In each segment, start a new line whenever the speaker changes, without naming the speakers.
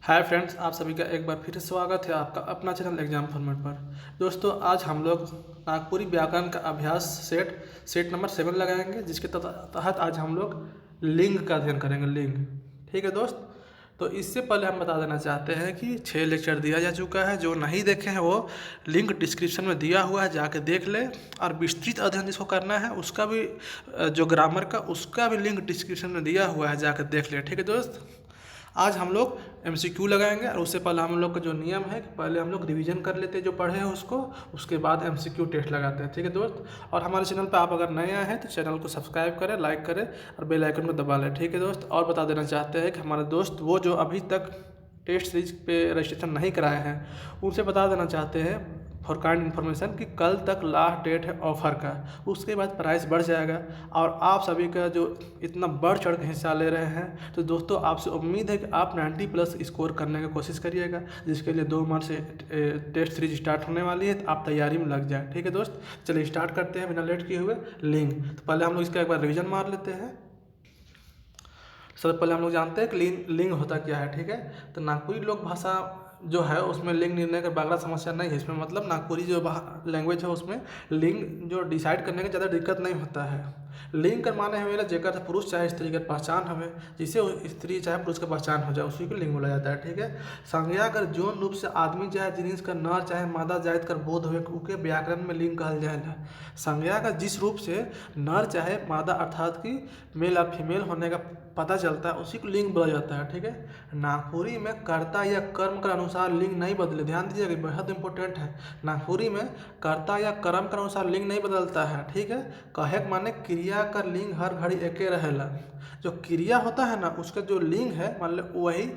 Hi friends, आप सभी का एक बार फिर से स्वागत है आपका अपना चैनल एग्जाम फॉर्मेट पर। दोस्तों, आज हम लोग नागपुरी व्याकरण का अभ्यास सेट नंबर 7 लगाएंगे, जिसके तहत आज हम लोग लिंग का अध्ययन करेंगे। लिंग, ठीक है दोस्त। तो इससे पहले हम बता देना चाहते हैं कि 6 लेक्चर दिया जा चुका है। जो नहीं देखे हैं वो लिंक डिस्क्रिप्शन में दिया हुआ है, जाके देख ले। और विस्तृत अध्ययन जिसको करना है उसका भी जो ग्रामर का, उसका भी लिंक डिस्क्रिप्शन में दिया हुआ है, जाकर देख ले। ठीक है दोस्त। आज हम लोग एमसीक्यू लगाएंगे, और उससे पहले हम लोग का जो नियम है कि पहले हम लोग रिवीजन कर लेते हैं जो पढ़े हैं उसको, उसके बाद एमसीक्यू टेस्ट लगाते हैं। ठीक है दोस्त। और हमारे चैनल पर आप अगर नए आए हैं तो चैनल को सब्सक्राइब करें, लाइक करें और बेल आइकन को दबा लें। ठीक है दोस्त। और बता देना चाहते हैं कि हमारे दोस्त वो जो अभी तक टेस्ट सीरीज पे रजिस्ट्रेशन नहीं कराए हैं, उनसे बता देना चाहते हैं फॉर काइंड इन्फॉर्मेशन कि कल तक लास्ट डेट है ऑफ़र का। उसके बाद प्राइस बढ़ जाएगा। और आप सभी का जो इतना बढ़ चढ़ के हिस्सा ले रहे हैं, तो दोस्तों आपसे उम्मीद है कि आप 90+ स्कोर करने की कोशिश करिएगा, जिसके लिए 2 मार्च से टेस्ट सीरीज स्टार्ट होने वाली है। तो आप तैयारी में लग जाए। ठीक है दोस्त। चलिए स्टार्ट करते हैं बिना लेट किए हुए लिंग। तो पहले हम लोग इसका एक बार रिविजन मार लेते हैं। सबसे पहले हम लोग जानते हैं कि लिंग होता क्या है। ठीक है। तो नागपुरी लोक भाषा जो है उसमें लिंग निर्णय का बागड़ा समस्या नहीं है। इसमें मतलब नागपुरी जो लैंग्वेज है उसमें लिंग जो डिसाइड करने का ज़्यादा दिक्कत नहीं होता है। लिंग कर माने हमें जेकर पुरुष चाहे स्त्री का पहचान हमें, जिसे स्त्री चाहे पुरुष का पहचान हो जाए उसी को लिंग बोला जाता है। ठीक है। संज्ञा कर जौन रूप से आदमी चाहे जिनिस का नर चाहे मादा जायत कर बोध हुए उके व्याकरण में लिंग कहल जाएगा। संज्ञा का जिस रूप से नर चाहे मादा अर्थात कि मेल और फीमेल होने का पता चलता है उसी को लिंग बोला जाता है। ठीक है। नागपुरी में कर्ता या कर्म के अनुसार लिंग नहीं बदले। ध्यान दीजिएगा, बेहद इंपॉर्टेंट है। नागपुरी में कर्ता या कर्म के अनुसार लिंग नहीं बदलता है। ठीक है। कहे के माने क्रिया का लिंग हर घड़ी एके रहेला। जो क्रिया होता है ना, उसका जो लिंग है मान लो वही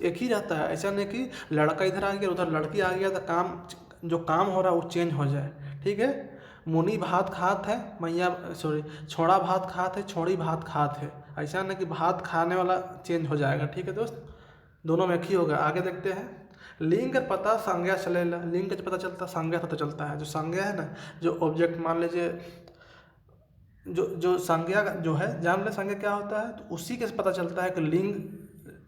एक ही रहता है। ऐसा नहीं कि लड़का इधर आ गया उधर लड़की आ गया तो जो काम हो रहा है वो चेंज हो जाए। ठीक है। मुनि भात खात है, छोड़ा भात खात है, छोड़ी भात खात है। ऐसा नहीं कि भात खाने वाला चेंज हो जाएगा। ठीक है दोस्त। दोनों में एक ही होगा। आगे देखते हैं। लिंग का पता संज्ञा चलेला। लिंग का पता चलता संज्ञा पता चलता है। जो संज्ञा है ना, जो ऑब्जेक्ट मान लीजिए, जो जो संज्ञा जो है, जान ले संज्ञा क्या होता है, तो उसी के से पता चलता है कि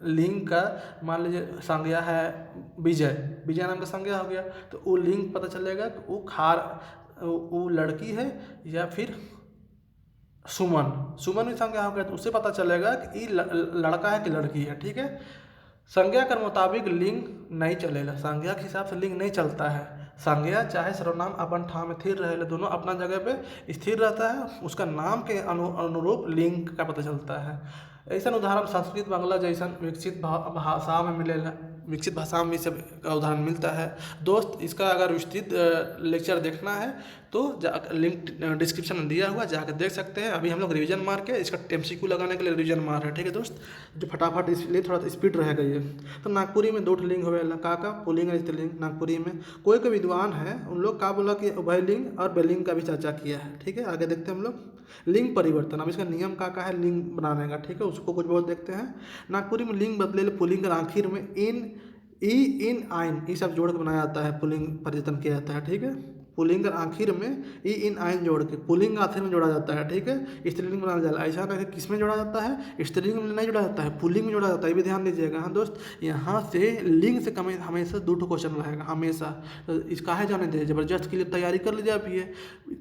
लिंग का मान लीजिए संज्ञा है विजय। विजय नाम का संज्ञा हो गया, तो वो लिंग पता चलेगा कि वो लड़की है या फिर सुमन भी संज्ञा हो गया, तो उससे पता चलेगा कि ये लड़का है कि लड़की है। ठीक है। संज्ञा के मुताबिक लिंग नहीं चलेगा। संज्ञा के हिसाब से लिंग नहीं चलता है। संज्ञा चाहे सर्वनाम अपन ठाम में स्थिर रहे, दोनों अपना जगह पे स्थिर रहता है। उसका नाम के अनुरूप लिंग का पता चलता है। ऐसा उदाहरण संस्कृत बांग्ला जैसा विकसित भाषा में मिलेगा। विकसित भाषा में सब का उदाहरण मिलता है। दोस्त, इसका अगर विस्तृत लेक्चर देखना है तो लिंक डिस्क्रिप्शन में दिया हुआ, जाकर देख सकते हैं। अभी हम लोग रिवीजन मार के इसका एमसीक्यू लगाने के लिए रिवीजन मार रहे हैं। ठीक है दोस्त। जो फटाफट इसलिए थोड़ा सा स्पीड रहेगा ये। तो नागपुरी में 2 लिंग होवेला। का पुल्लिंग और स्त्रीलिंग। नागपुरी में कोई विद्वान है उन लोग का बोला कि उभयलिंग और बेलिंग का भी चर्चा किया है। ठीक है। आगे देखते हैं हम लोग लिंग परिवर्तन। अब इसका नियम का है लिंग बनाने का। ठीक है। उसको कुछ बहुत देखते हैं। नागपुरी में लिंग बदले पुल्लिंग और आखिर में इन आइन ये सब जोड़ के बनाया जाता है। पुल्लिंग परिवर्तन किया जाता है। ठीक है। पुल्लिंग और आखिर में इन आइन जोड़ के पुल्लिंग आखिर में जोड़ा जाता है। ठीक है। स्त्रीलिंग बनाया जाता है। ऐसा नहीं कि किस में जोड़ा जाता है, स्त्रीलिंग में नहीं जोड़ा जाता है, पुल्लिंग में जोड़ा जाता है। ये भी ध्यान दीजिएगा। हाँ दोस्त, यहाँ से लिंग से कम हमेशा 2 क्वेश्चन रहेगा हमेशा। तो इसका है जाने दे, जबरदस्त के लिए तैयारी कर लीजिए। अभी ये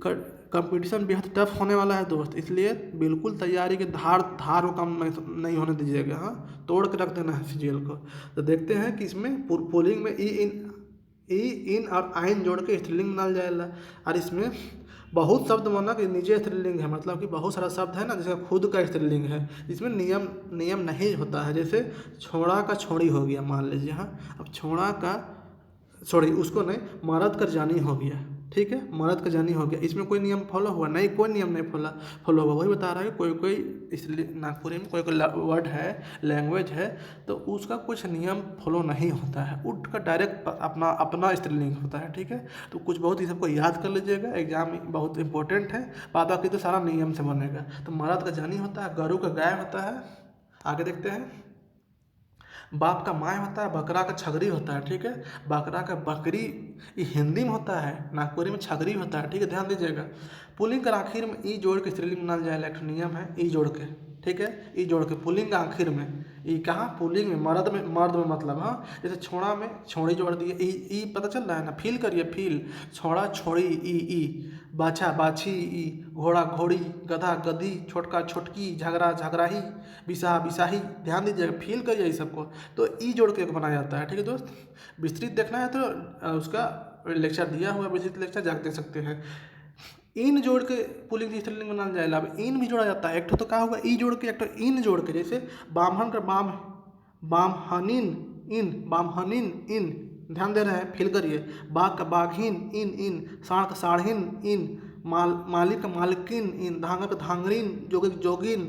कंपटीशन बेहद टफ होने वाला है दोस्त, इसलिए बिल्कुल तैयारी के धार को कम नहीं होने दीजिएगा। हाँ, तोड़ के रख देना है सीजीएल को। तो देखते हैं कि इसमें पुल्लिंग में इन और आइन जोड़ के स्त्रीलिंग बनाया जाएगा। और इसमें बहुत शब्द माना कि निजी स्त्रीलिंग है, मतलब कि बहुत सारा शब्द है ना जिसका खुद का स्त्रीलिंग है। इसमें नियम नहीं होता है। जैसे छोड़ा का छोड़ी हो गया मान लीजिए। हाँ, अब छोड़ा का सॉरी उसको नहीं, मर्द का जानी हो गया। ठीक है। मर्द का जानी हो गया, इसमें कोई नियम फॉलो हुआ नहीं, कोई नियम नहीं फॉलो हुआ। वही बता रहा है कि कोई इसलिए नागपुरी में कोई वर्ड है, लैंग्वेज है, तो उसका कुछ नियम फॉलो नहीं होता है। उसका डायरेक्ट अपना स्त्रीलिंग होता है। ठीक है। तो कुछ बहुत ही सबको याद कर लीजिएगा, एग्जाम बहुत इंपॉर्टेंट है। बाकी तो सारा नियम से बनेगा। तो मर्द का जानी होता है, गरु का गाय होता है। आगे देखते हैं। बाप का माय होता है, बकरा का छगरी होता है। ठीक है। बकरा का बकरी ये हिंदी में होता है, नागपुरी में छगरी होता है। ठीक है। ध्यान दीजिएगा। पुल्लिंग का आखिर में ई जोड़ के स्त्रीलिंग बनाया जाएगा। एक नियम है ई जोड़ के। ठीक है। ई जोड़ के पुल्लिंग आखिर में, ई कहाँ पुल्लिंग में, मर्द में मतलब, हाँ। जैसे छोड़ा में छोड़ी जोड़ दिए, ई पता चल रहा है ना, फील करिए, फील, छोड़ा छोड़ी, ई बाछा बाछी, ई घोड़ा घोड़ी, गधा गधी, छोटका छोटकी, झगड़ा झगड़ाही, बिसाह बिसाही। ध्यान दीजिएगा, फील करिए इस सबको। तो ई जोड़ के बनाया जाता है, ठीक है दोस्त। विस्तृत देखना है तो उसका लेक्चर दिया हुआ, विस्तृत लेक्चर जाके देख सकते हैं। इन जोड़ के पुल्लिंग से स्त्रीलिंग बनाया जाएगा। अब इन भी जोड़ा जाता है, एक तो क्या होगा, ई जोड़ के, एक तो इन जोड़ के। जैसे बामहन का बाम, बामहनिन इन, ध्यान दे रहे हैं, फील करिए। बाघ का बाघिन इन, साढ़ का साढ़िन इन, मालिक का मालकिन इन, धांगा का धांगरिन, जोगी का जोगिन,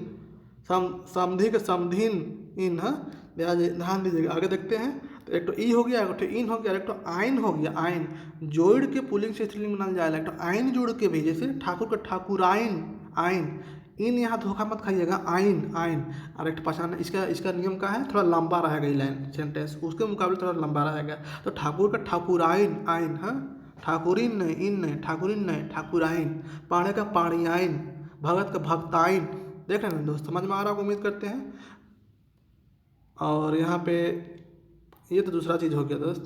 समधी का समधिन इन, हाँ। ध्यान दीजिएगा, आगे देखते हैं। तो एक तो ई हो गया, एक तो इन हो गया, एक तो आइन हो गया। आइन जोड़ के पुल्लिंग से स्त्रीलिंग बनाया जाएगा। एक तो आइन जोड़ के भी, जैसे ठाकुर का ठाकुराइन आइन, इन यहाँ धोखा मत खाइएगा, आइन आइन। और एक पहचान, इसका नियम का है, थोड़ा लंबा रहेगा ये लाइन सेंटेंस, उसके मुकाबले थोड़ा लंबा रहेगा। तो ठाकुर का ठाकुराइन आइन, हाँ। ठाकुरिन नहीं, इन नहीं, ठाकुरिन नहीं, ठाकुराइन। पाणे का पाणियाइन, भगत का भक्ताइन। देख रहे हैं दोस्त, समझ में आ रहा होगा, उम्मीद करते हैं। और यहाँ पे ये तो दूसरा चीज़ हो गया दोस्त,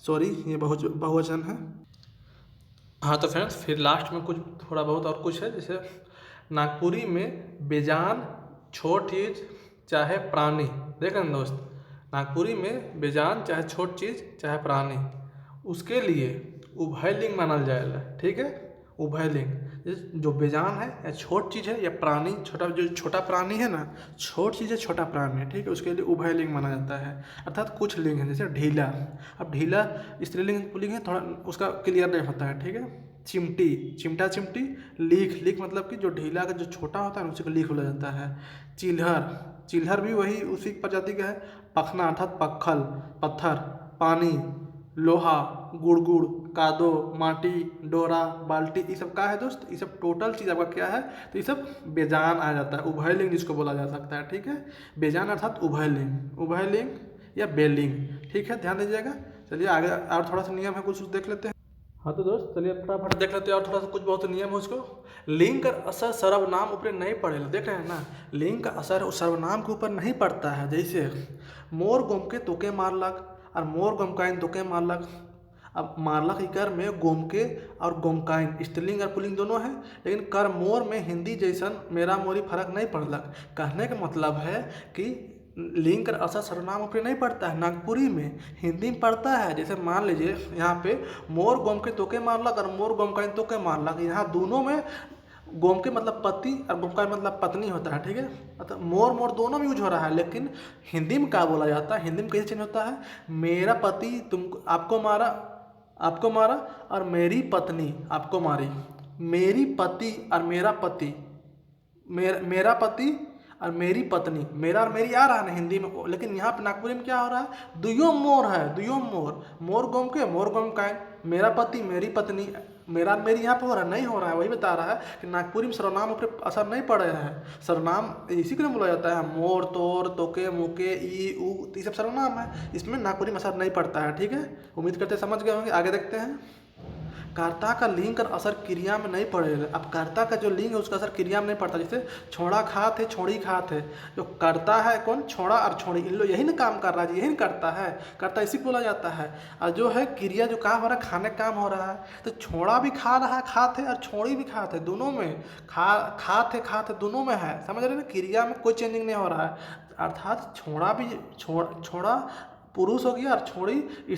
सॉरी, ये बहुवचन है। हाँ तो फ्रेंड्स, फिर लास्ट में कुछ थोड़ा बहुत और कुछ है। जैसे नागपुरी में बेजान छोट चीज़ चाहे प्राणी, देख रहे हैं दोस्त, नागपुरी में बेजान चाहे छोट चीज़ चाहे प्राणी, उसके लिए उभयलिंग माना जाएगा, ठीक है। उभयलिंग, जो बेजान है या छोट चीज़ है या प्राणी, छोटा, जो छोटा प्राणी है ना, छोट चीज़ है, छोटा प्राणी है, ठीक है, उसके लिए उभयलिंग माना जाता है। अर्थात कुछ लिंग है, जैसे ढीला। अब ढीला स्त्रीलिंग पुल्लिंग है, थोड़ा उसका क्लियर नहीं होता है, ठीक है। चिमटी, चिमटा चिमटी। लीख मतलब कि जो ढीला का जो छोटा होता है उसी को लीख बोला जाता है। चिल्हर भी वही उसी प्रजाति का है। पखना अर्थात पक्खल, पत्थर, पानी, लोहा, गुड़, कादो, माटी, डोरा, बाल्टी, ये सब का है दोस्त, ये सब टोटल चीज़ आपका क्या है, तो ये सब बेजान आ जाता है, उभयलिंग जिसको बोला जा सकता है, ठीक है। बेजान अर्थात उभयलिंग या बेलिंग, ठीक है, ध्यान दीजिएगा। चलिए आगे और थोड़ा सा नियम है, कुछ देख लेते हैं। हाँ तो दोस्त चलिए फटाफट देख लेते हैं, और थोड़ा सा कुछ बहुत नियम है उसको। लिंग का असर सर्वनाम ऊपर नहीं पड़ेगा, देख रहे हैं ना, लिंग का असर सर्वनाम के ऊपर नहीं पड़ता है। जैसे मोर गोम के तोके मारलक, और मोर गोमकाइन तोके मारलक। अब मारलक इकर में गोम के और गोमकाइन स्त्रीलिंग और पुल्लिंग दोनों है, लेकिन कर मोर में हिंदी जैसन मेरा मोरी फर्क नहीं पड़लक। कहने का मतलब है कि लिंग का असर सर्वनाम पर नहीं पड़ता है, नागपुरी में, हिंदी में पड़ता है। जैसे मान लीजिए यहाँ पे मोर गोम के तोके मारलक और मोर गोमकाइन तोके मारलक, यहाँ दोनों में गोम के मतलब पति और गोमकाइन मतलब पत्नी होता है, ठीक है। मतलब मोर दोनों में यूज हो रहा है, लेकिन हिंदी में क्या बोला जाता है, हिंदी में कैसे चेंज होता है, मेरा पति आपको मारा और मेरी पत्नी आपको मारी। मेरी पति और मेरा पति, मेरा पति और मेरी पत्नी, मेरा और मेरी आ रहा है ना हिंदी में, लेकिन यहाँ पे नागपुरी में क्या हो रहा है, दुयो मोर है, दुयो मोर गोम के मोर गोमकाइन, मेरा पति मेरी पत्नी, मेरा और मेरी यहाँ पे हो रहा है, नहीं हो रहा है। वही बता रहा है कि नागपुरी में सर्वनाम पर असर नहीं पड़ रहा है। सर्वनाम इसी के लिए बोला जाता है, मोर, तोर, तोके, मुके, ई, ऊ, ये सब सर्वनाम है, इसमें नागपुरी में असर नहीं पड़ता है, ठीक है। उम्मीद करते समझ गए होंगे। आगे देखते हैं। कर्ता का लिंग का असर क्रिया में नहीं पड़ेगा। अब कर्ता का जो लिंग है उसका असर क्रिया में नहीं पड़ता। जैसे छोड़ा खात है, छोड़ी खात है, जो करता है कौन, छोड़ा और छोड़ी, इन लोग यही ना काम कर रहा है, यही ना करता है, करता इसी को बोला जाता है। और जो है क्रिया जो काम हो रहा है, खाने का काम हो रहा है, तो छोड़ा भी खा रहा है, खात है, और छोड़ी भी खात है, दोनों में खात है दोनों में है, समझ रहे ना, क्रिया में कोई चेंजिंग नहीं हो रहा है। अर्थात छोड़ा भी छोड़ा पुरुष हो गया और छोड़ी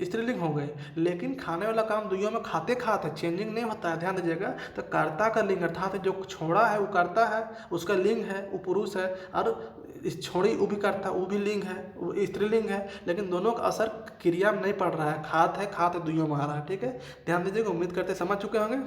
स्त्रीलिंग हो गई, लेकिन खाने वाला काम दुनिया में खाते चेंजिंग नहीं होता है, ध्यान दीजिएगा। तो कर्ता का लिंग अर्थात जो छोड़ा है वो करता है, उसका लिंग है वो पुरुष है, और इस छोड़ी वो भी करता है, वो भी लिंग है, वो स्त्रीलिंग है, लेकिन दोनों का असर क्रिया में नहीं पड़ रहा है, खात है दुनिया में आ रहा है, ठीक है। ध्यान दीजिएगा, उम्मीद करते समझ चुके होंगे।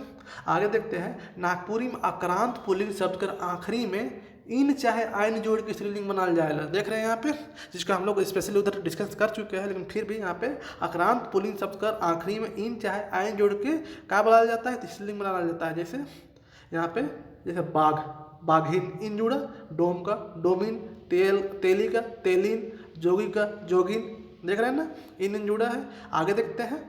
आगे देखते हैं। नागपुरी में आक्रांत पुल्लिंग शब्द कर आखिरी में इन चाहे आइन जोड़ के स्त्रीलिंग बनाया जाएगा, देख रहे हैं यहाँ पे, जिसका हम लोग स्पेशली उधर डिस्कस कर चुके हैं, लेकिन फिर भी यहाँ पे आक्रांत पुल्लिंग शब्द कर आखिरी में इन चाहे आइन जोड़ के क्या बनाया जाता है, स्त्रीलिंग बनाया जाता है। जैसे यहाँ पे जैसे बाघ, बाघिन, इन जुड़ा, डोम का डोमिन, तेली का तेलिन, जोगी का जोगिन, देख रहे हैं ना, इन जुड़ा है। आगे देखते हैं।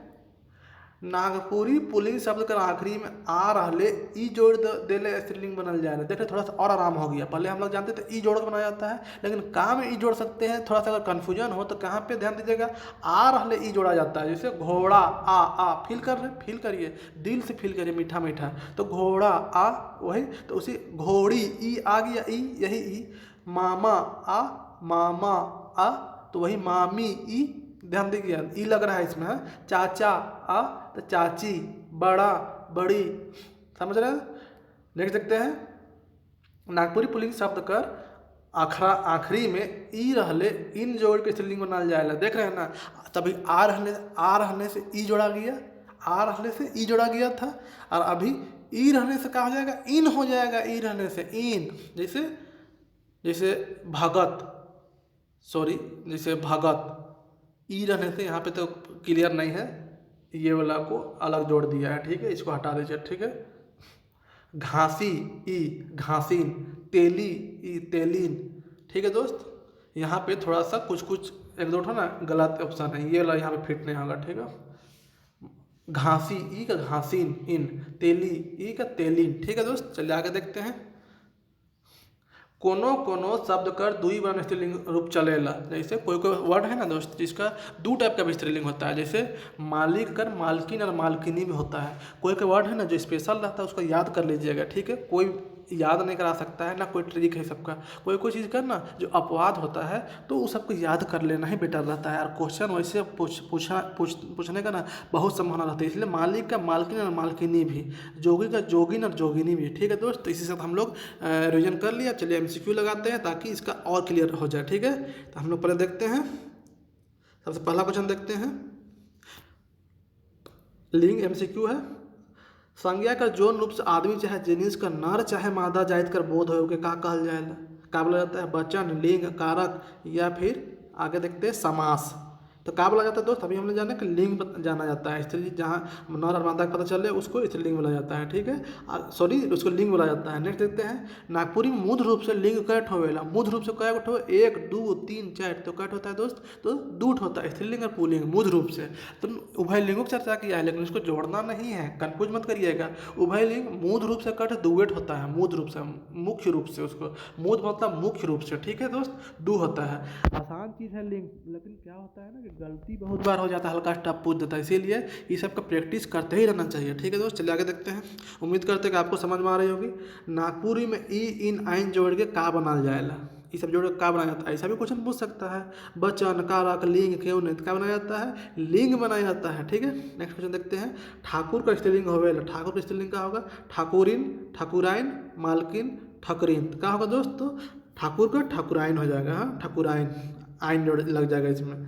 नागपुरी पुलिंग शब्द कर आखिरी में आ रहले ई जोड़ देले स्त्रीलिंग बनल जाए। देख रहे थोड़ा सा और आराम हो गया। पहले हम लोग जानते थे ई जोड़ के बनाया जाता है, लेकिन कहाँ में ई जोड़ सकते हैं, थोड़ा सा अगर कन्फ्यूजन हो तो कहाँ पे ध्यान दीजिएगा, आ रहले ई जोड़ा जाता है। जैसे घोड़ा आ फील कर रहे, फील करिए, दिल से फील करिए, मीठा मीठा। तो घोड़ा आ वही, तो उसी घोड़ी ई आ गया, ई यही ई। मामा आ, मामा आ, तो वही मामी ई, ध्यान दीजिए ई लग रहा है इसमें है। चाचा आ, तो चाची। बड़ा बड़ी, समझ रहे हैं। देख सकते हैं नागपुरी पुल्लिंग शब्द कर आखिरी में ई रहले इन जोड़ के स्त्रीलिंग बनाल जाएगा। देख रहे हैं ना, तभी आ रहने से ई जोड़ा गया, आ रहने से ई जोड़ा गया था, और अभी ई रहने से क्या हो जाएगा, इन हो जाएगा। ई रहने से इन, जैसे भगत, सॉरी जैसे भगत। ई रहने से यहाँ पे तो क्लियर नहीं है, ये वाला को अलग जोड़ दिया है, ठीक है, इसको हटा दीजिए, ठीक है। घासी ई घासीन, तेली ई तेलीन, ठीक है दोस्त। यहाँ पे थोड़ा सा कुछ एक दो ना गलत ऑप्शन है, ये वाला यहाँ पे फिट नहीं होगा, ठीक है। घासी ई का घासीन इन, तेली ई का तेलीन, ठीक है दोस्त। चलिए आगे देखते हैं। कोनो शब्द कर दुई बार स्त्रीलिंग रूप चलेला। जैसे कोई वर्ड है ना दोस्त जिसका दो टाइप का भी स्त्रीलिंग होता है, जैसे मालिक कर मालकिन और मालकिनी भी होता है। कोई वर्ड है ना जो स्पेशल रहता है उसको याद कर लीजिएगा, ठीक है। कोई याद नहीं करा सकता है ना, कोई ट्रिक है सबका। कोई चीज़ का ना जो अपवाद होता है तो उस सबको याद कर लेना ही बेटर रहता है, और क्वेश्चन वैसे पूछने का ना बहुत संभावना रहती है। इसलिए मालिक का मालकिन और मालकिनी भी, जोगी का जोगिन और जोगिनी भी, ठीक है दोस्त। तो इसी से हम लोग रिविजन कर लिया। चलिए एमसीक्यू लगाते हैं ताकि इसका और क्लियर हो जाए, ठीक है। तो हम लोग पहले देखते हैं, सबसे पहला क्वेश्चन देखते हैं। लिंग एमसीक्यू है। संज्ञा का जौन रूप से आदमी चाहे जिनिस का नर चाहे मादा जायत कर बोध हो के का कहल जाएगा, का बोला जाता है, वचन, लिंग, कारक, या फिर आगे देखते हैं समास। तो का बोला जाता है दोस्त, अभी हमने जाना कि लिंग जाना जाता है। स्त्री जहाँ नर और मादा का पता चले उसको स्त्रीलिंग बोला जाता है, ठीक है, सॉरी उसको लिंग बोला जाता है। नेक्स्ट देखते हैं, नागपुरी में मूढ़ रूप से लिंग कैट होवेला। मूढ़ रूप से कै हो, 1 2 3 4, तो कैट होता है दोस्त, तो दूठ होता है, स्त्रीलिंग और पुल्लिंग मूढ़ रूप से। तो उभय लिंगों की चर्चा किया है, लेकिन उसको जोड़ना नहीं है, कंफ्यूज मत करिएगा। उभय लिंग मूढ़ रूप से कट दुवेट होता है, मूढ़ रूप से, मुख्य रूप से, उसको मूढ़ मतलब मुख्य रूप से, ठीक है दोस्त, डू होता है। आसान चीज़ है लिंग, लेकिन क्या होता है ना कि गलती बहुत बार हो जाता है, हल्का स्टॉप पूछ देता है, इसीलिए ये सब का प्रैक्टिस करते ही रहना चाहिए, ठीक है दोस्त। चलिए आगे देखते हैं। उम्मीद करते हैं कि आपको समझ में आ रही होगी। नागपुरी में ई इन आइन जोड़ के का बनाल जाएगा, ये सब जोड़ के का बनाया जाता है, ऐसा भी क्वेश्चन पूछ सकता है। वचन, कारक, लिंग, क्यों नहीं, क्या बनाया जाता है, लिंग बनाया जाता है, ठीक है। नेक्स्ट क्वेश्चन देखते हैं। ठाकुर का स्त्रीलिंग होवेला। ठाकुर का स्त्रीलिंग का होगा ठाकुरिन, ठाकुराइन, मालकिन, ठकरीन। तो क्या होगा दोस्त, तो ठाकुर का ठाकुराइन हो जाएगा, हाँ ठाकुराइन, आइन जोड़ लग जाएगा इसमें।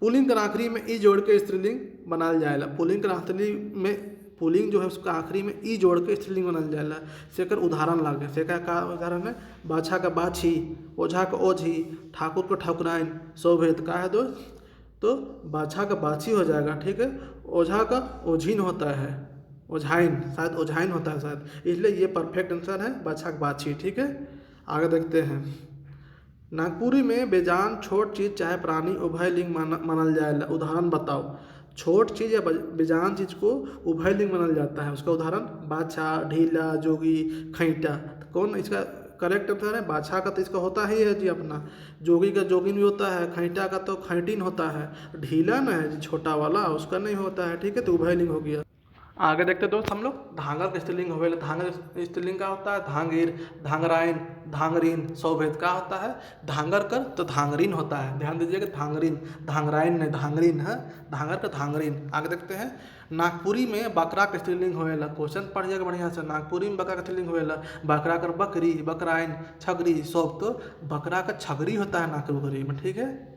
पुल्लिंग का आखिरी में ई जोड़ के स्त्रीलिंग बनाल जाएगा। पुल्लिंग का आखिरी में, पुल्लिंग जो है उसका आखिरी में ई जोड़ के स्त्रीलिंग बनाल जाएगा। सेकर उदाहरण लागे, सेका का उदाहरण है, बाछा का बाछी, ओझा का ओझी, ठाकुर का ठाकुराइन, सौभेद का है दोस्त, तो बाछा का बाछी हो जाएगा, ठीक है। ओझा का ओझीन होता है, ओझाइन, शायद ओझाइन होता है शायद, इसलिए ये परफेक्ट आंसर है बाछा का बाछी, ठीक है। आगे देखते हैं। नागपुरी में बेजान छोट चीज़ चाहे प्राणी उभय लिंग मानल जाएगा। उदाहरण बताओ। छोट चीज़ या बेजान चीज़ को उभय लिंग मानल जाता है, उसका उदाहरण बाछा, ढीला, जोगी, खैंटा। तो कौन इसका करेक्ट आंसर है, बाछा का तो इसका होता ही है जी अपना, जोगी का जोगिन भी होता है, खैंटा का तो खैंटिन होता है, ढीला ना है जी छोटा वाला, उसका नहीं होता है, ठीक है, तो उभय लिंग हो गया। आगे देखते दोस्त हम लोग। धांगर का स्त्रीलिंग होवेला। धांगर स्त्रीलिंग का होता है धांगिर, धांगराइन, धांगरीन, सौभेद का होता है धांगर कर तो धांगरीन होता है, ध्यान दीजिएगा, धांगरीन, धांगराइन नहीं, धांगरीन है, धांगर का धांगरीन। आगे देखते हैं। नागपुरी में बकरा का स्त्रीलिंग होवेला। क्वेश्चन पढ़िएगा बढ़िया से। नागपुरी में बकरा का स्त्रीलिंग होवेला। बकरा कर बकरी, बकराइन, छगरी, सौभ, तो बकरा का छगरी होता है नागपुरी में, ठीक है।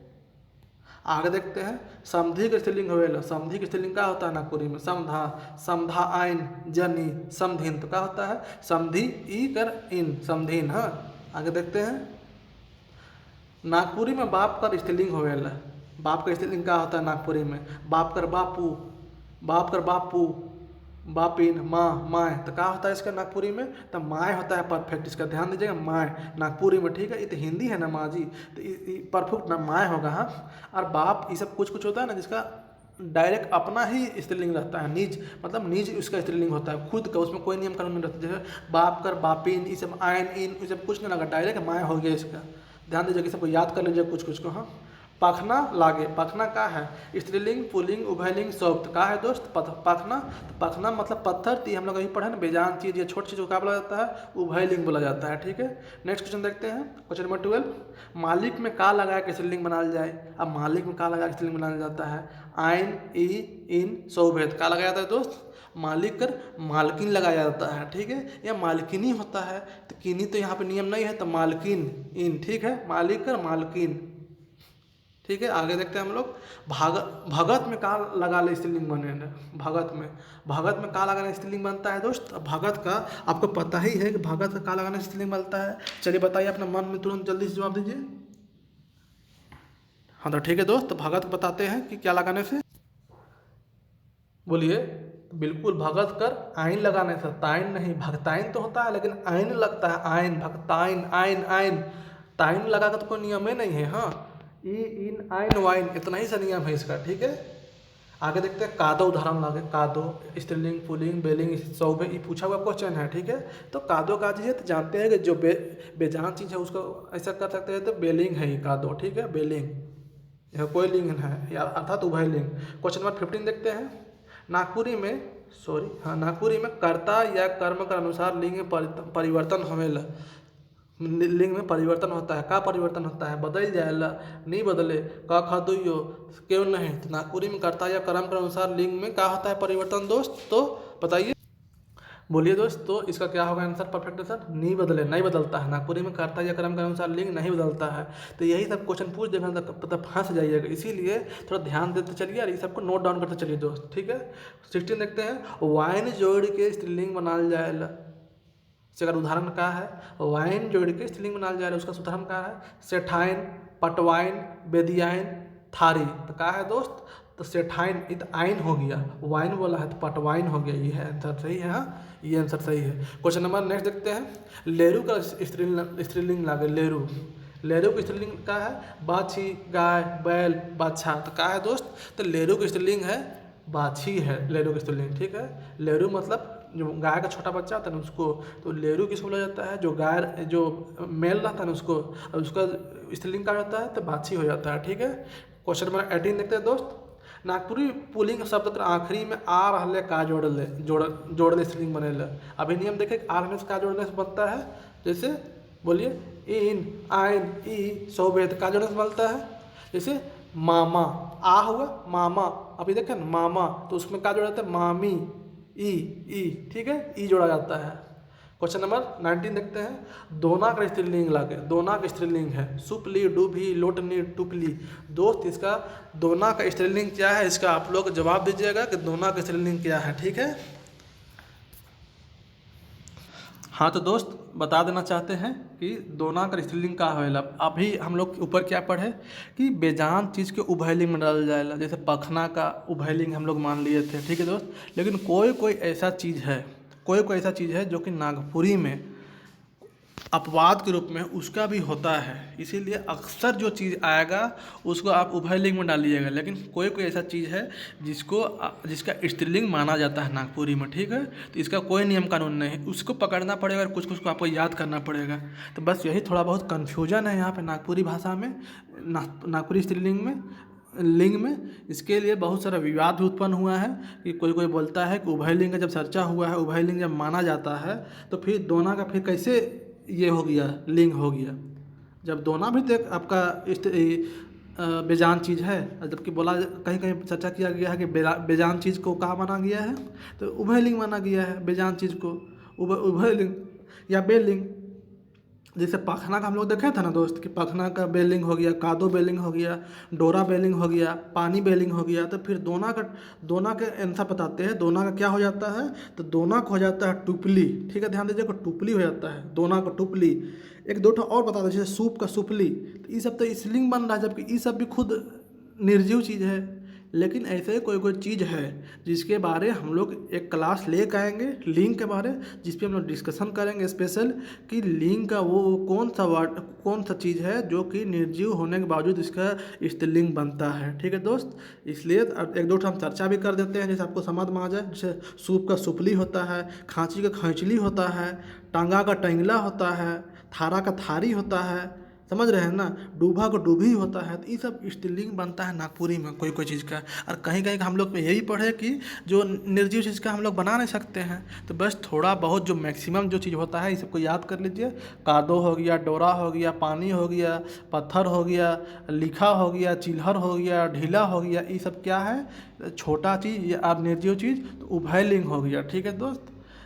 आगे देखते हैं। समधी के स्त्रीलिंग होवेला। समधी के स्त्रीलिंग क्या होता है नागपुरी में, समधा, समधा आइन, जनी, समधिन। तो क्या होता है, समधी ई कर इन, समधिन, हाँ। आगे देखते हैं। नागपुरी में बाप का स्त्रीलिंग होवेला। बाप का स्त्रीलिंग क्या होता है नागपुरी में, बाप कर बापू, बाप कर बापू, बापिन, माँ, माए। तो क्या होता है इसका नागपुरी में, तो माए होता है परफेक्ट, इसका ध्यान दीजिएगा, माए नागपुरी में, ठीक है। ये तो हिंदी है ना माँ जी, तो परफेक्ट ना माए होगा, हाँ। और बाप ये सब कुछ होता है ना जिसका डायरेक्ट अपना ही स्त्रीलिंग रहता है, निज मतलब निज उसका स्त्रीलिंग होता है खुद का, उसमें कोई नियम कानून नहीं रहता। जैसे बाप कर, बापिन, ये सब आयन इन, ये सब कुछ नहीं लगा, डायरेक्ट माया हो गया इसका। ध्यान दीजिए कि सबको याद कर लीजिए कुछ कुछ को। हाँ, पाखना लागे, पाखना का है स्त्रीलिंग, पुल्लिंग, उभयलिंग, शब्द का है दोस्त पाखना। तो पाखना मतलब पत्थर, तो हम लोग अभी पढ़े ना, बेजान चीज़ या छोटी चीज़ को क्या बोला जाता है, उभयलिंग बोला जाता है। ठीक है, नेक्स्ट क्वेश्चन देखते हैं, क्वेश्चन नंबर 12। मालिक में का लगा के स्त्रीलिंग बनाया जाए। अब मालिक में का लगा के स्त्रीलिंग बनाया जाता है, आइन, ई, इन, सौभेद। का लगाया जाता है दोस्त, मालिक कर मालकिन लगाया जाता है। ठीक है, या मालकिनी होता है, तो किनी तो यहाँ पे नियम नहीं है, तो मालकिन इन। ठीक है, मालिक कर मालकिन। ठीक है, आगे देखते हैं हम लोग। भगत में का लगा ले स्त्रीलिंग बने। भगत में का लगाने स्त्रीलिंग बनता है दोस्त। भगत का आपको पता ही है कि भगत का लगाने स्त्रीलिंग बनता है। चलिए बताइए अपने मन में, तुरंत जल्दी से जवाब दीजिए। हाँ तो ठीक है दोस्त, भगत बताते हैं कि क्या लगाने से। बोलिए। बिल्कुल, भगत कर आइन लगाने से, ताइन नहीं, भगताइन तो होता है लेकिन आइन लगता है, आइन, भगताइन, आइन, आइन, ताइन लगा का तो कोई नियम ही नहीं है। हाँ, ई, इन, आइन, वाइन, इतना ही सा नियम है इसका। ठीक है, आगे देखते हैं। कादो उदाहरण लागे, कादो स्त्रीलिंग, पुल्लिंग, बेलिंग, सौभे, ये पूछा हुआ क्वेश्चन है। ठीक है, तो कादो का चीज़ है तो जानते हैं कि जो बेजान चीज़ है उसको ऐसा कर सकते हैं, तो बेलिंग है ये कादो। ठीक है, बेलिंग, यह कोई लिंग है या अर्थात उभय लिंग। क्वेश्चन नंबर 15 देखते हैं। नागपुरी में कर्ता या कर्म के अनुसार लिंग में परिवर्तन होवेला। लिंग में परिवर्तन होता है, का परिवर्तन होता है, बदल जाएला, नहीं बदले, का खदुयो, क्यों नहीं। तो नागपुरी में कर्ता या कर्म के अनुसार लिंग में क्या होता है परिवर्तन दोस्त, तो बताइए। बोलिए दोस्त, तो इसका क्या होगा आंसर, परफेक्ट आंसर, नहीं बदले, नहीं बदलता है। नागपुरी में कर्ता या कर्म के अनुसार लिंग नहीं बदलता है। तो यही सब क्वेश्चन पूछ देगा तो फंस जाइएगा, इसीलिए थोड़ा ध्यान देते चलिए और ये सबको नोट डाउन करते चलिए दोस्त। ठीक है, 16 देखते हैं। वाइन जोड़ के स्त्रीलिंग बनाल जाएला। अगर उदाहरण का है, वाइन जोड़ के स्त्रीलिंग बनाल जाएला, उसका उदाहरण का है, सेठाइन, पटवाइन, बेदियाइन, थारी। तो क्या है दोस्त, तो सेठाइन इत आइन हो गया, वाइन बोला है तो पटवाइन हो गया। ये है आंसर सही है। हाँ, ये आंसर सही है। क्वेश्चन नंबर नेक्स्ट देखते हैं। लेरू का स्त्रीलिंग लागे, लेरू की स्त्रीलिंग का है, बाछी, गाय, बैल, बाछा। तो क्या है दोस्त, तो लेरू की स्त्रीलिंग है, बाछी है लेरू की स्त्रीलिंग। ठीक है, लेरू मतलब जो गाय का छोटा बच्चा होता है ना उसको, तो लेरू किसको बोला जाता है, जो गाय जो मेल रहता है ना उसको, और उसका स्त्रीलिंग का होता है तो बाछी हो जाता है। ठीक है, क्वेश्चन नंबर 18 देखते हैं दोस्त। नागपुरी पुल्लिंग शब्द के आखिरी में आ रहले का जोड़ले स्त्रीलिंग बनेला। अभी नियम देखे, आ रहने से का जोड़ने से बनता है, जैसे बोलिए, इन, आइन, ई, सौभेद, का जोड़ने से बनता है। जैसे मामा, आ हुआ मामा, अभी देखें ना मामा, तो उसमें का जोड़ा जाता है, मामी, ई। ठीक है, ई जोड़ा जाता है। क्वेश्चन नंबर 19 देखते हैं। दोना का स्त्रीलिंग लागे, दोना का स्त्रीलिंग है, सुपली, डूभी, लोटनी, टुपली। दोस्त इसका दोना का स्त्रीलिंग क्या है, इसका आप लोग जवाब दीजिएगा कि दोना का स्त्रीलिंग क्या है। ठीक है, हाँ तो दोस्त बता देना चाहते हैं कि दोना का स्त्रीलिंग का होएला। अभी हम लोग ऊपर क्या पढ़े कि बेजान चीज़ के उभयलिंग में डाला जाएगा, जैसे पखना का उभयलिंग हम लोग मान लिए थे। ठीक है दोस्त, लेकिन कोई ऐसा चीज़ है, कोई ऐसा चीज़ है जो कि नागपुरी में अपवाद के रूप में उसका भी होता है, इसीलिए अक्सर जो चीज़ आएगा उसको आप उभयलिंग में डालिएगा। लेकिन कोई ऐसा चीज़ है जिसका स्त्रीलिंग माना जाता है नागपुरी में। ठीक है, तो इसका कोई नियम कानून नहीं है, उसको पकड़ना पड़ेगा और कुछ कुछ को आपको याद करना पड़ेगा। तो बस यही थोड़ा बहुत कन्फ्यूजन है यहाँ पे नागपुरी भाषा में, नागपुरी स्त्रीलिंग में, लिंग में। इसके लिए बहुत सारा विवाद भी उत्पन्न हुआ है कि कोई बोलता है कि उभयलिंग का जब चर्चा हुआ है, उभयलिंग जब माना जाता है, तो फिर दोना का फिर कैसे ये हो गया, लिंग हो गया, जब दोना भी तो एक आपका बेजान चीज़ है। जबकि बोला कहीं कहीं चर्चा किया गया है कि बेजान चीज़ को कहाँ माना गया है, तो उभयलिंग माना गया है बेजान चीज़ को, उभयलिंग या बेलिंग। जैसे पखना का हम लोग देखे थे ना दोस्त कि पखना का बेलिंग हो गया, कादो बेलिंग हो गया, डोरा बेलिंग हो गया, पानी बेलिंग हो गया। तो फिर दोना के आंसर बताते हैं, दोना का क्या हो जाता है, तो दोना का हो जाता है टुपली। ठीक है, ध्यान दीजिएगा, टुपली हो जाता है, दोना को टुपली। एक दो और बता दो, जैसे सूप का सुपली। तो ये सब तो स्त्रीलिंग बन रहा है, जबकि ये सब भी खुद निर्जीव चीज़ है, लेकिन ऐसे ही कोई कोई चीज़ है जिसके बारे हम लोग एक क्लास लेकर आएंगे लिंक के बारे, जिस पे हम लोग डिस्कशन करेंगे स्पेशल कि लिंक का वो कौन सा चीज़ है जो कि निर्जीव होने के बावजूद इसका स्त्रीलिंग बनता है। ठीक है दोस्त, इसलिए अब एक दो हम चर्चा भी कर देते हैं जैसे आपको समझ में आ जाए। जैसे सूप का सुपली होता है, खांची का खैंचली होता है, टांगा का टंगला होता है, थारा का थारी होता है, समझ रहे हैं ना, डूबा को डूभी होता है। तो ये सब स्त्रीलिंग बनता है नागपुरी में कोई कोई चीज़ का। और कहीं कहीं हम लोग यही पढ़े कि जो निर्जीव चीज़ का हम लोग बना नहीं सकते हैं। तो बस थोड़ा बहुत जो मैक्सिमम जो चीज़ होता है इस सबको याद कर लीजिए। कादो हो गया, डोरा हो गया, पानी हो गया, पत्थर हो गया, लिखा हो गया, चिल्हर हो गया, ढीला हो गया, ये सब क्या है, छोटा चीज़ या निर्जीव चीज़। तो उभयलिंग हो गया। ठीक है दोस्त,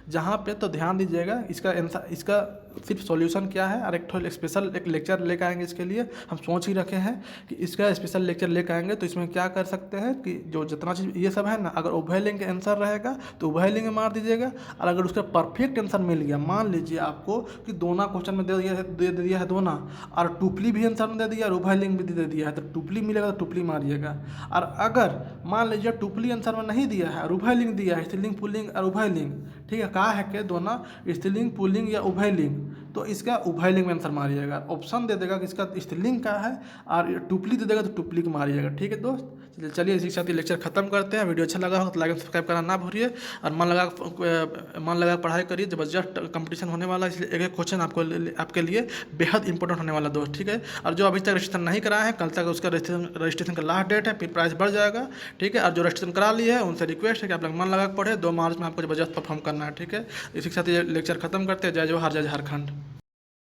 जहाँ पे तो ध्यान दीजिएगा। इसका आंसर, इसका सिर्फ सॉल्यूशन क्या है, और एक स्पेशल एक लेक्चर लेकर आएंगे इसके लिए। हम सोच ही रखे हैं कि इसका स्पेशल लेक्चर लेकर आएंगे। तो इसमें क्या कर सकते हैं कि जो जितना चीज़ ये सब है ना, अगर उभयलिंग का आंसर रहेगा तो उभयलिंग में मार दीजिएगा। और अगर उसका परफेक्ट आंसर मिल गया, मान लीजिए आपको कि दोनों क्वेश्चन में दे दिया है दोनों, और टुपली भी आंसर में दे दिया और उभयलिंग भी दे दिया है, तो टुपली मिलेगा तो टुपली मारिएगा। और अगर मान लीजिए टुपली आंसर में नहीं दिया है और उभयलिंग दिया है, स्त्रीलिंग पुल्लिंग और उभयलिंग, ठीक है, कहा है कि दोनों स्त्रीलिंग पुल्लिंग या उभयलिंग, तो इसका उभयलिंग में आंसर मारिएगा। ऑप्शन दे देगा कि इसका स्त्रीलिंग का है और टुपली दे देगा तो टुपली को मारिएगा। ठीक है दोस्त, चलिए इसी के साथ ये लेक्चर खत्म करते हैं। वीडियो अच्छा लगा हो तो लाइक सब्सक्राइब करना ना भूलिए, और मन लगा पढ़ाई करिए। जबरदस्त कंपटीशन होने वाला है, इसलिए एक एक क्वेश्चन आपके लिए बेहद इंपॉर्टेंट होने वाला दोस्त। ठीक है, और जो अभी तक रजिस्ट्रेशन नहीं कराए हैं, कल तक उसका रजिस्ट्रेशन का लास्ट डेट है, फिर प्राइस बढ़ जाएगा। ठीक है, और जो रजिस्ट्रेशन करा लिए है उनसे रिक्वेस्ट है कि आप लोग मन लगा पढ़े। 2 मार्च में आपको जबरदस्त परफॉर्म करना है। ठीक है, इसी के साथ ये लेक्चर खत्म करते हैं। जय जवाहर, जय झारखंड।